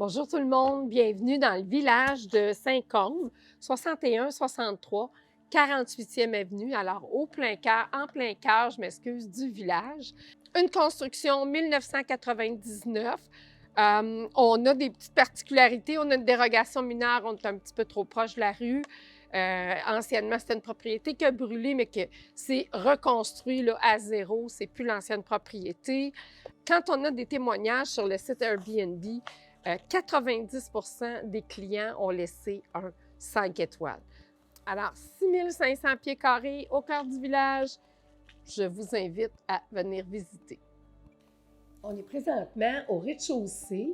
Bonjour tout le monde, bienvenue dans le village de Saint-Côme, 61-63, 48e avenue, alors au plein cœur, en plein cœur, je m'excuse, du village. Une construction 1999. On a des petites particularités, on a une dérogation mineure, on est un petit peu trop proche de la rue. Anciennement, c'était une propriété qui a brûlé, mais que c'est reconstruit là, à zéro, c'est plus l'ancienne propriété. Quand on a des témoignages sur le site Airbnb, 90 des clients ont laissé un 5 étoiles. Alors, 6500 pieds carrés au cœur du village, je vous invite à venir visiter. On est présentement au rez-de-chaussée,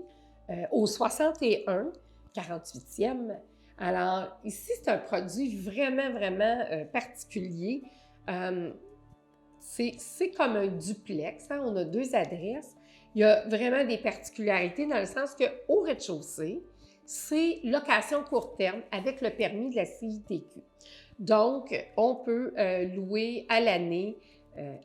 au 61, 48e. Alors, ici, c'est un produit vraiment particulier. C'est comme un duplex, hein? On a deux adresses. Il y a vraiment des particularités dans le sens qu'au rez-de-chaussée, c'est location court terme avec le permis de la CITQ. Donc, on peut louer à l'année,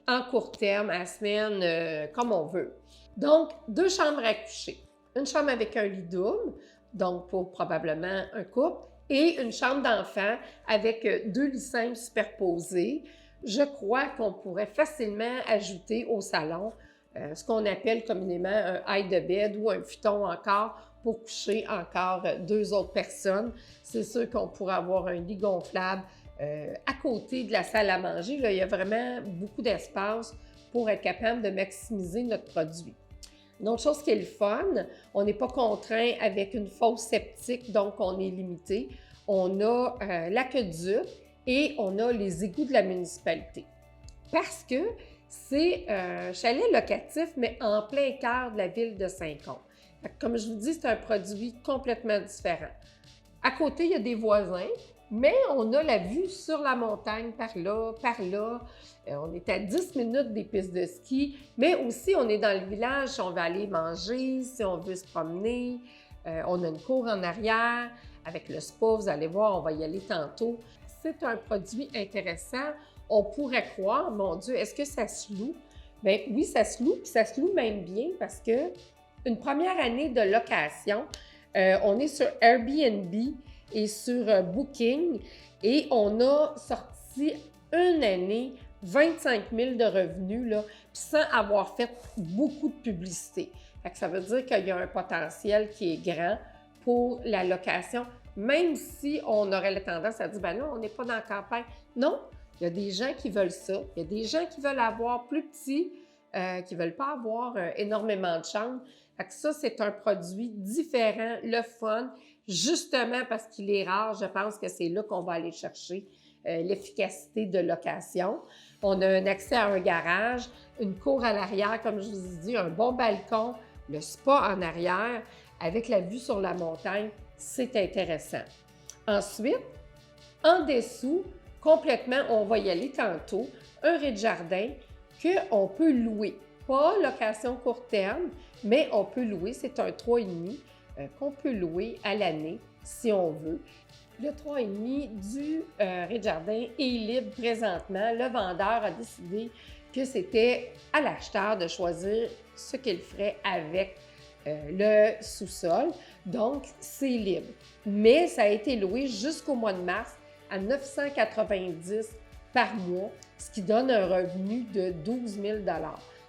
en court terme, à la semaine, comme on veut. Donc, deux chambres à coucher. Une chambre avec un lit double, donc pour probablement un couple, et une chambre d'enfant avec deux lits simples superposés. Je crois qu'on pourrait facilement ajouter au salon ce qu'on appelle communément un hide-bed ou un futon encore pour coucher encore deux autres personnes. C'est sûr qu'on pourrait avoir un lit gonflable à côté de la salle à manger. Là, il y a vraiment beaucoup d'espace pour être capable de maximiser notre produit. Une autre chose qui est le fun, on n'est pas contraint avec une fosse septique, donc on est limité. On a l'aqueduc et on a les égouts de la municipalité. Parce que c'est un chalet locatif, mais en plein cœur de la ville de Saint-Côme. Comme je vous dis, c'est un produit complètement différent. À côté, il y a des voisins, mais on a la vue sur la montagne par là, par là. On est à 10 minutes des pistes de ski, mais aussi on est dans le village si on veut aller manger, si on veut se promener. On a une cour en arrière avec le spa, vous allez voir, on va y aller tantôt. C'est un produit intéressant. On pourrait croire, mon Dieu, est-ce que ça se loue? Bien oui, ça se loue, puis ça se loue même bien parce que une première année de location, on est sur Airbnb et sur Booking et on a sorti une année 25 000 de revenus là, sans avoir fait beaucoup de publicité. Fait que ça veut dire qu'il y a un potentiel qui est grand pour la location, même si on aurait la tendance à dire « ben non, on n'est pas dans la campagne ». Non, il y a des gens qui veulent ça. Il y a des gens qui veulent avoir plus petit, qui ne veulent pas avoir énormément de chambres. Fait que ça, c'est un produit différent, le fun, justement parce qu'il est rare. Je pense que c'est là qu'on va aller chercher l'efficacité de location. On a un accès à un garage, une cour à l'arrière, comme je vous ai dit, un bon balcon, le spa en arrière, avec la vue sur la montagne. C'est intéressant. Ensuite, en dessous, complètement, on va y aller tantôt, un rez-de-jardin qu'on peut louer. Pas location court terme, mais on peut louer, c'est un 3,5 qu'on peut louer à l'année si on veut. Le 3,5 du rez-de-jardin est libre présentement. Le vendeur a décidé que c'était à l'acheteur de choisir ce qu'il ferait avec le sous-sol. Donc, c'est libre. Mais ça a été loué jusqu'au mois de mars à 990 par mois, ce qui donne un revenu de 12 000 $.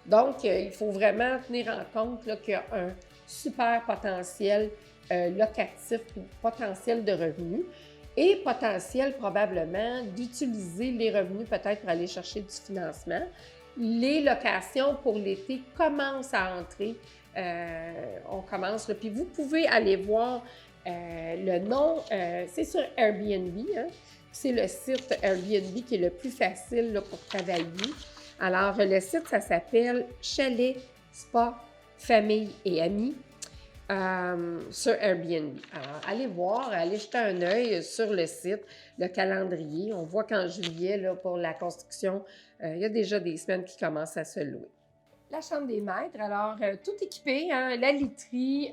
Donc, il faut vraiment tenir en compte qu'il y a un super potentiel locatif, potentiel de revenus et potentiel probablement d'utiliser les revenus peut-être pour aller chercher du financement. Les locations pour l'été commencent à entrer. On commence là. Puis vous pouvez aller voir le nom, c'est sur Airbnb, hein? C'est le site Airbnb qui est le plus facile là, pour travailler. Alors, le site, ça s'appelle Chalet, Spa, Famille et Amis sur Airbnb. Alors, allez voir, allez jeter un œil sur le site, le calendrier. On voit qu'en juillet, là, pour la construction, il y a déjà des semaines qui commencent à se louer. La chambre des maîtres, alors, tout équipé, hein, la literie,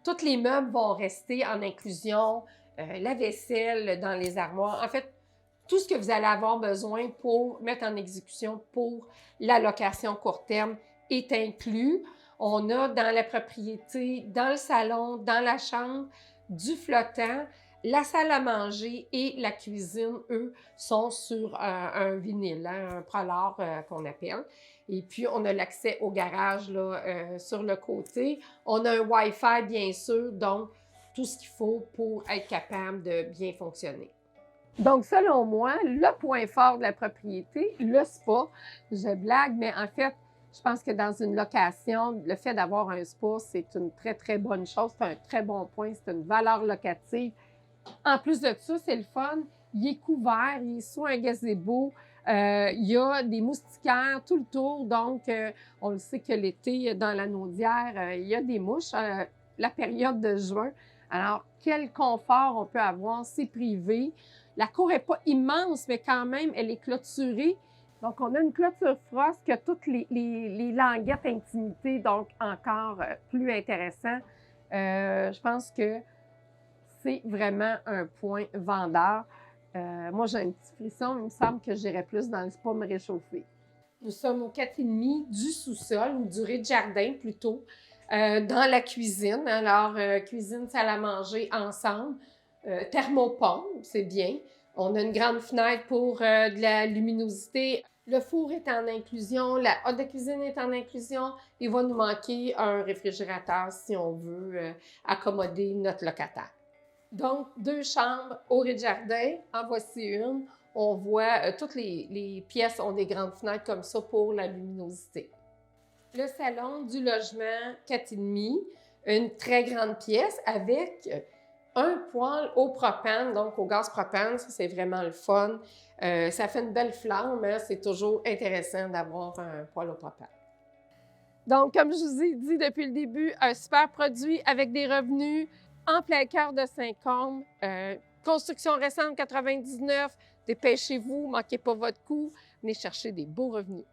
tous les meubles vont rester en inclusion, la vaisselle dans les armoires. En fait, tout ce que vous allez avoir besoin pour mettre en exécution pour la location court terme est inclus. On a dans la propriété, dans le salon, dans la chambre, du flottant. La salle à manger et la cuisine, eux, sont sur un vinyle, hein, un prolard qu'on appelle. Et puis, on a l'accès au garage là, sur le côté. On a un Wi-Fi, bien sûr, donc tout ce qu'il faut pour être capable de bien fonctionner. Donc, selon moi, le point fort de la propriété, le spa, je blague, mais en fait, je pense que dans une location, le fait d'avoir un spa, c'est une très, très bonne chose. C'est un très bon point, c'est une valeur locative. En plus de ça, c'est le fun. Il est couvert, il est sous un gazebo. Il y a des moustiquaires tout le tour. Donc, on le sait que l'été, dans la Naudière, il y a des mouches, la période de juin. Alors, quel confort on peut avoir, c'est privé. La cour n'est pas immense, mais quand même, elle est clôturée. Donc, on a une clôture frost qui a toutes les languettes intimité, donc encore plus intéressant. Je pense que c'est vraiment un point vendeur. Moi, j'ai un petit frisson. Il me semble que j'irais plus dans le spa me réchauffer. Nous sommes au 4,5 du sous-sol, ou du rez-de-jardin plutôt, dans la cuisine. Alors, cuisine, salle à manger ensemble. Thermopompe, c'est bien. On a une grande fenêtre pour de la luminosité. Le four est en inclusion, la hotte de cuisine est en inclusion. Il va nous manquer un réfrigérateur si on veut accommoder notre locataire. Donc, 2 chambres au rez-de-jardin, en voici une. On voit toutes les pièces ont des grandes fenêtres comme ça pour la luminosité. Le salon du logement 4,5, une très grande pièce avec un poêle au propane, donc au gaz propane, ça c'est vraiment le fun. Ça fait une belle flamme, hein? C'est toujours intéressant d'avoir un poêle au propane. Donc, comme je vous ai dit depuis le début, un super produit avec des revenus en plein cœur de Saint-Côme. Construction récente 99, dépêchez-vous, manquez pas votre coup, venez chercher des beaux revenus.